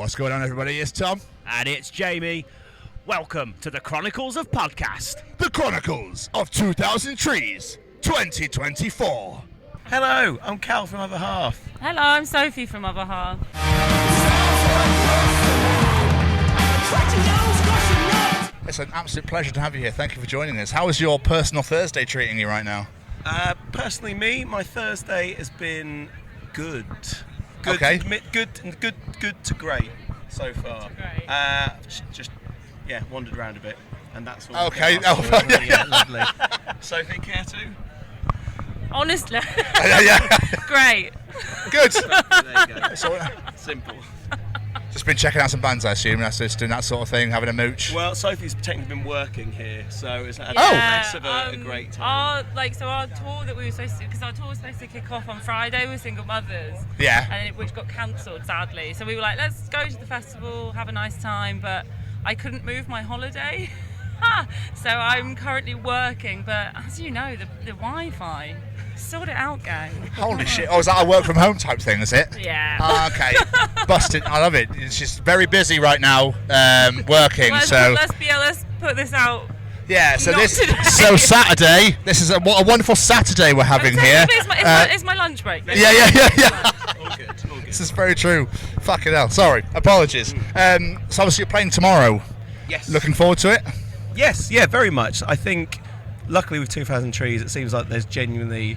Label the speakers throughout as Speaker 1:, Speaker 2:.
Speaker 1: What's going on, everybody? It's Tom.
Speaker 2: And it's Jamie. Welcome to the Chronicles of Podcast.
Speaker 1: The Chronicles of 2000 Trees 2024.
Speaker 3: Hello, I'm Cal from Other Half.
Speaker 4: Hello, I'm Sophie from Other Half.
Speaker 1: It's an absolute pleasure to have you here. Thank you for joining us. How is your personal Thursday treating you right now?
Speaker 3: Personally, my Thursday has been good.
Speaker 1: Okay.
Speaker 3: Good to great so far. Just wandered around a bit, and that's all.
Speaker 1: Okay.
Speaker 3: Lovely. Sophie, care to?
Speaker 4: Honestly.
Speaker 1: Yeah.
Speaker 4: Great.
Speaker 1: Good.
Speaker 3: There you go. Simple.
Speaker 1: Just been checking out some bands, I assume. That's just doing that sort of thing, having a mooch.
Speaker 3: Well, Sophie's technically been working here, so it's had
Speaker 4: Yeah,
Speaker 3: less of a great time.
Speaker 4: Our tour that we were supposed to, because our tour was supposed to kick off on Friday with Single Mothers.
Speaker 1: Yeah.
Speaker 4: Which got cancelled, sadly. So we were like, let's go to the festival, have a nice time, but I couldn't move my holiday. So I'm currently working, but as you know, the Wi-Fi, sort it out, gang.
Speaker 1: Holy shit. Oh, is that a work from home type thing, is it?
Speaker 4: Yeah.
Speaker 1: Okay. Busted. I love it. She's very busy right now, working,
Speaker 4: Let's put this out.
Speaker 1: Yeah, so
Speaker 4: Not today.
Speaker 1: So Saturday, this is what a wonderful Saturday we're having here.
Speaker 4: It's my lunch break.
Speaker 1: Yeah.
Speaker 3: All good.
Speaker 1: This is very true. Fucking hell. Sorry. Apologies. So obviously you're playing tomorrow.
Speaker 3: Yes.
Speaker 1: Looking forward to it?
Speaker 3: Yes, yeah, very much. I think, luckily with 2000 Trees, it seems like there's genuinely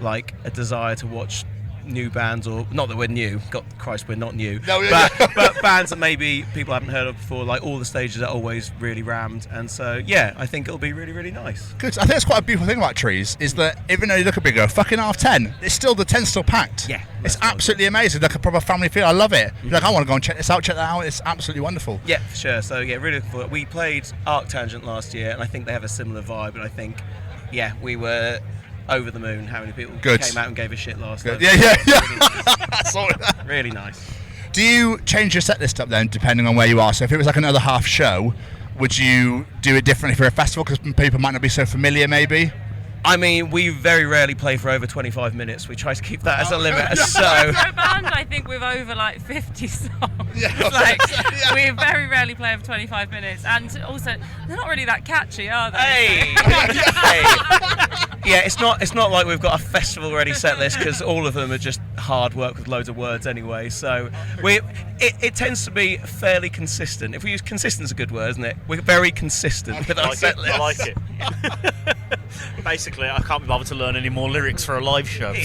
Speaker 3: like a desire to watch new bands, or not that we're new. God Christ, we're not new.
Speaker 1: No,
Speaker 3: but bands that maybe people haven't heard of before. Like all the stages are always really rammed, and so yeah, I think it'll be really, really nice.
Speaker 1: Good. I think it's quite a beautiful thing about Trees is that even though you look a bigger, fucking 10:30, it's still the tent's still packed.
Speaker 3: Yeah,
Speaker 1: it's absolutely amazing. Like a proper family feel. I love it. Like I want to go and check this out. Check that out. It's absolutely wonderful.
Speaker 3: Yeah, for sure. So yeah, really looking forward. We played Arctangent last year, and I think they have a similar vibe. And I think, yeah, we were over the moon how many people came out and gave a shit last night.
Speaker 1: Yeah. I saw it.
Speaker 3: Really nice.
Speaker 1: Do you change your set list up then depending on where you are? So if it was like another half show, would you do it differently for a festival because people might not be so familiar maybe?
Speaker 3: I mean, we very rarely play for over 25 minutes. We try to keep that as a limit. So
Speaker 4: for a band, I think we've over like 50 songs.
Speaker 1: Yeah.
Speaker 4: We very rarely play over 25 minutes, and also they're not really that catchy, are they?
Speaker 3: Hey. Yeah, it's not like we've got a festival ready set list because all of them are just hard work with loads of words anyway. So it tends to be fairly consistent. If we use consistent is a good word, isn't it? We're very consistent with our set list.
Speaker 2: I like it. Basically, I can't be bothered to learn any more lyrics for a live show.
Speaker 4: And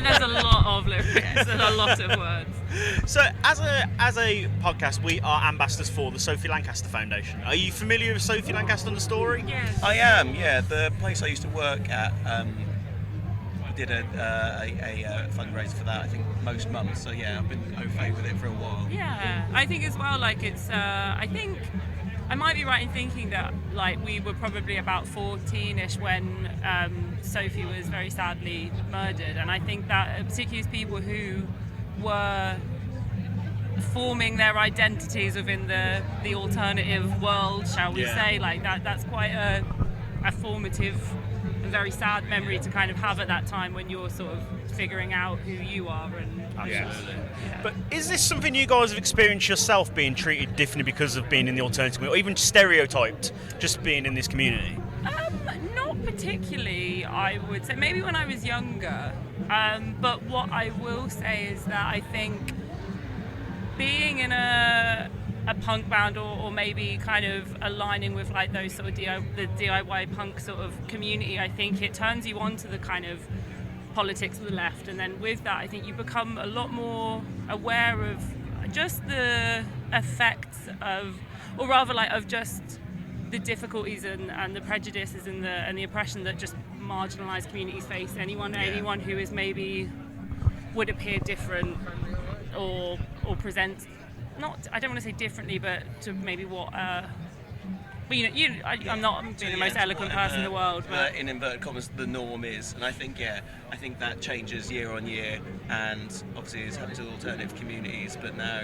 Speaker 4: there's a lot of lyrics, there's a lot of words.
Speaker 2: So, as a podcast, we are ambassadors for the Sophie Lancaster Foundation. Are you familiar with Sophie Lancaster and the story?
Speaker 4: Yes.
Speaker 3: I am, yeah. The place I used to work at did a fundraiser for that, I think, most months. So, yeah, I've been au fait with it for a while.
Speaker 4: Yeah, I think as well, like it's, I think I might be right in thinking that like we were probably about 14-ish when Sophie was very sadly murdered, and I think that particularly as people who were forming their identities within the alternative world, shall we say, like that's quite a formative and very sad memory to kind of have at that time when you're sort of figuring out who you are. And
Speaker 2: Yeah. But is this something you guys have experienced yourself, being treated differently because of being in the alternative community, or even stereotyped just being in this community?
Speaker 4: Not particularly, I would say. Maybe when I was younger. But what I will say is that I think being in a punk band or maybe kind of aligning with like those sort of the DIY punk sort of community, I think it turns you on to the kind of politics of the left, and then with that I think you become a lot more aware of just the effects of, or rather like of just the difficulties and the prejudices and the oppression that just marginalised communities face. Anyone who is maybe would appear different or present, not, I don't want to say differently, but to maybe what but I'm not being the most eloquent person in the world, but
Speaker 3: in inverted commas, the norm is, and I think that changes year on year, and obviously it's happened to alternative communities, but now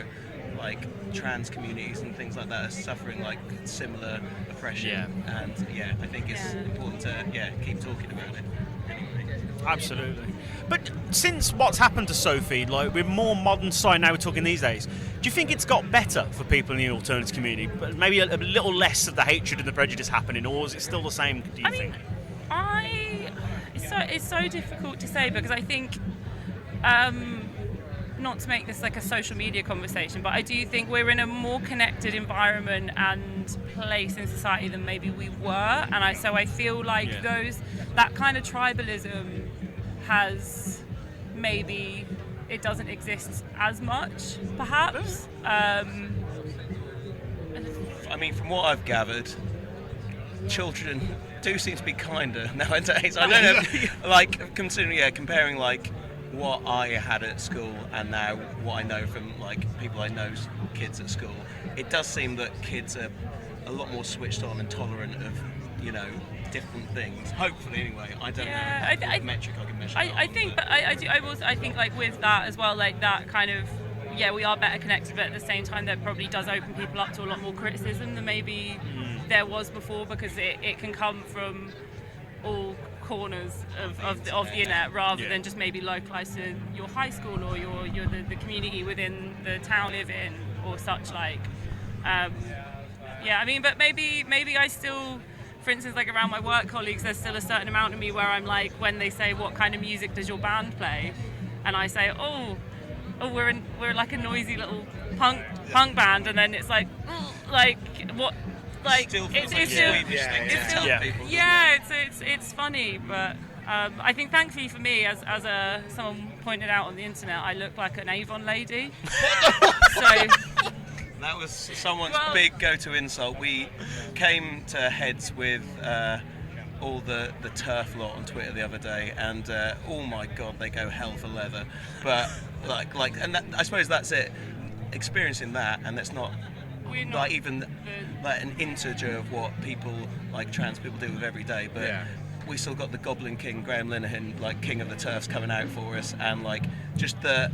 Speaker 3: like trans communities and things like that are suffering like similar oppression, and I think it's important to keep talking about it. Anyway.
Speaker 2: Absolutely. But since what's happened to Sophie, like with more modern society now we're talking these days, do you think it's got better for people in the alternative community? But maybe a little less of the hatred and the prejudice happening, or is it still the same, do you think?
Speaker 4: It's so difficult to say, because I think, not to make this like a social media conversation, but I do think we're in a more connected environment and place in society than maybe we were, and I feel like that kind of tribalism has, maybe it doesn't exist as much, perhaps.
Speaker 3: I mean, from what I've gathered, children do seem to be kinder nowadays. I don't know, like considering, comparing like what I had at school and now what I know from like people I know's kids at school, it does seem that kids are a lot more switched on and tolerant of, you know, different things. Hopefully, anyway. I don't know. What metric I can measure.
Speaker 4: I think, but I think like with that as well, like that kind of, we are better connected, but at the same time, that probably does open people up to a lot more criticism than maybe there was before, because it can come from all corners of the internet, rather than just maybe localized to your high school or the community within the town you live in or such like. I mean, but maybe I still, for instance, like around my work colleagues, there's still a certain amount of me where I'm like, when they say, what kind of music does your band play? And I say, we're like a noisy little punk band, and then it's like what, like it's funny, but I think thankfully for me, as someone pointed out on the internet, I look like an Avon lady. So
Speaker 3: that was someone's big go-to insult. We came to heads with all the turf lot on Twitter the other day, and oh my god, they go hell for leather. But like, and that, I suppose that's it. Experiencing that, and that's not like even like an integer of what people like trans people deal with every day. But we still got the Goblin King, Graham Linehan, like king of the turfs, coming out for us, and like just the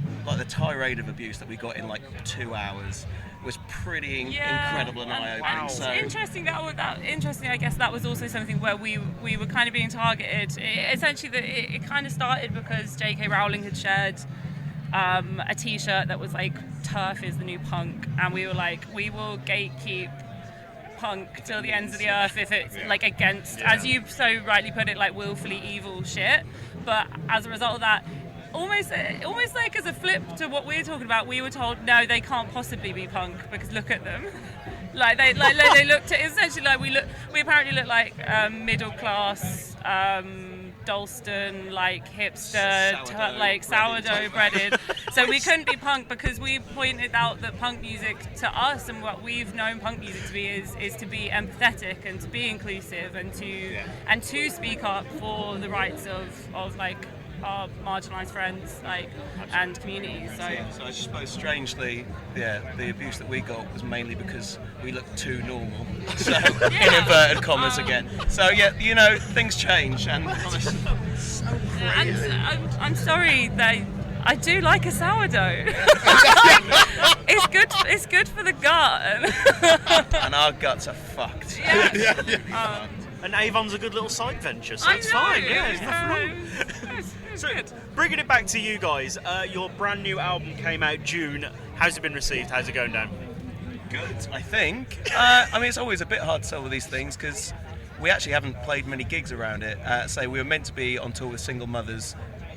Speaker 3: tirade of abuse that we got in like 2 hours was pretty incredible and eye-opening.
Speaker 4: And
Speaker 3: so
Speaker 4: interesting. Interesting. I guess that was also something where we were kind of being targeted. It kind of started because J.K. Rowling had shared a T-shirt that was like "Turf is the new punk," and we were like, we will gatekeep punk till the ends of the earth if it's like against, as you so rightly put it, like willfully evil shit. But as a result of that, almost like as a flip to what we're talking about, we were told no, they can't possibly be punk because look at them. they looked at, essentially like we apparently look like middle class Dalston, like hipster, like sourdough breaded. So we couldn't be punk because we pointed out that punk music to us, and what we've known punk music to be, is to be empathetic and to be inclusive and to speak up for the rights of like our marginalised friends, like, and communities. So
Speaker 3: I suppose strangely, the abuse that we got was mainly because we looked too normal. So in inverted commas again. So you know, things change, and
Speaker 4: I'm sorry that I do like a sourdough. It's good for the gut.
Speaker 3: And our guts are fucked.
Speaker 2: And Avon's a good little side venture, so it's fine. There's nothing wrong. So, bringing it back to you guys, your brand new album came out June. How's it been received? How's it going down?
Speaker 3: Good, I think. I mean, it's always a bit hard to tell with these things because we actually haven't played many gigs around it. So we were meant to be on tour with Single Mothers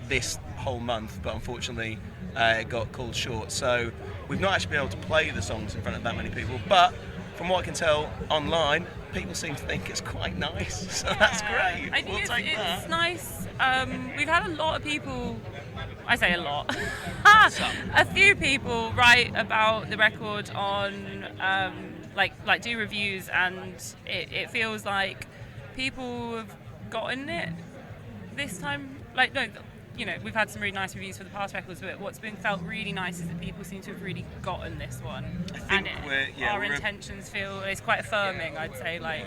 Speaker 3: this whole month, but unfortunately it got called short. So we've not actually been able to play the songs in front of that many people. But from what I can tell online, people seem to think it's quite nice. So that's great.
Speaker 4: I think it's nice. We've had a lot of people, I say a lot, a few people write about the record on, like do reviews, and it feels like people have gotten it this time. Like, no, you know, we've had some really nice reviews for the past records, but what's been felt really nice is that people seem to have really gotten this one. Our intentions feel, it's quite affirming, I'd say, like.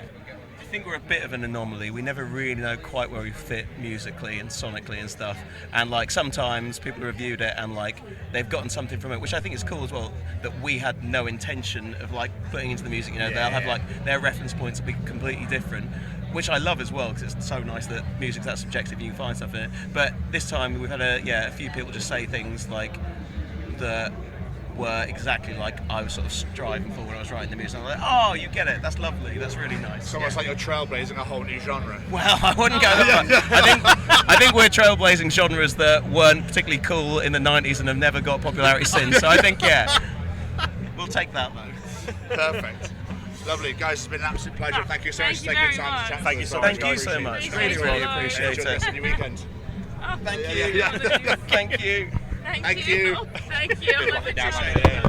Speaker 3: I think we're a bit of an anomaly. We never really know quite where we fit musically and sonically and stuff. And like sometimes people reviewed it and like they've gotten something from it, which I think is cool as well, that we had no intention of like putting into the music. You know, they'll have like their reference points will be completely different. which I love as well, because it's so nice that music's that subjective and you can find stuff in it. But this time we've had a few people just say things like that were exactly like I was sort of striving for when I was writing the music. I'm like, oh, you get it, that's lovely, that's really nice.
Speaker 1: It's almost like you're trailblazing a whole new genre.
Speaker 3: Well, I wouldn't go that far. I think we're trailblazing genres that weren't particularly cool in the 90s and have never got popularity since. So I think, we'll take that though.
Speaker 1: Perfect. Lovely, guys. It's been an absolute pleasure. Thank you so much for
Speaker 4: Thank
Speaker 1: taking
Speaker 4: you
Speaker 1: the time to
Speaker 4: very
Speaker 1: chat.
Speaker 2: Thank you
Speaker 1: with
Speaker 2: so
Speaker 1: us.
Speaker 2: much.
Speaker 3: Thank you so much.
Speaker 4: Thank you.
Speaker 3: Really
Speaker 4: Enjoy
Speaker 3: appreciate
Speaker 1: Enjoy the rest
Speaker 3: it.
Speaker 1: of your weekend.
Speaker 4: Oh,
Speaker 3: Thank
Speaker 1: Yeah,
Speaker 3: you.
Speaker 1: yeah.
Speaker 3: Thank you.
Speaker 4: Thank
Speaker 1: Thank
Speaker 4: you.
Speaker 1: you.
Speaker 4: Thank you. I love it.
Speaker 1: Down,
Speaker 4: Joy.
Speaker 1: mate. Yeah.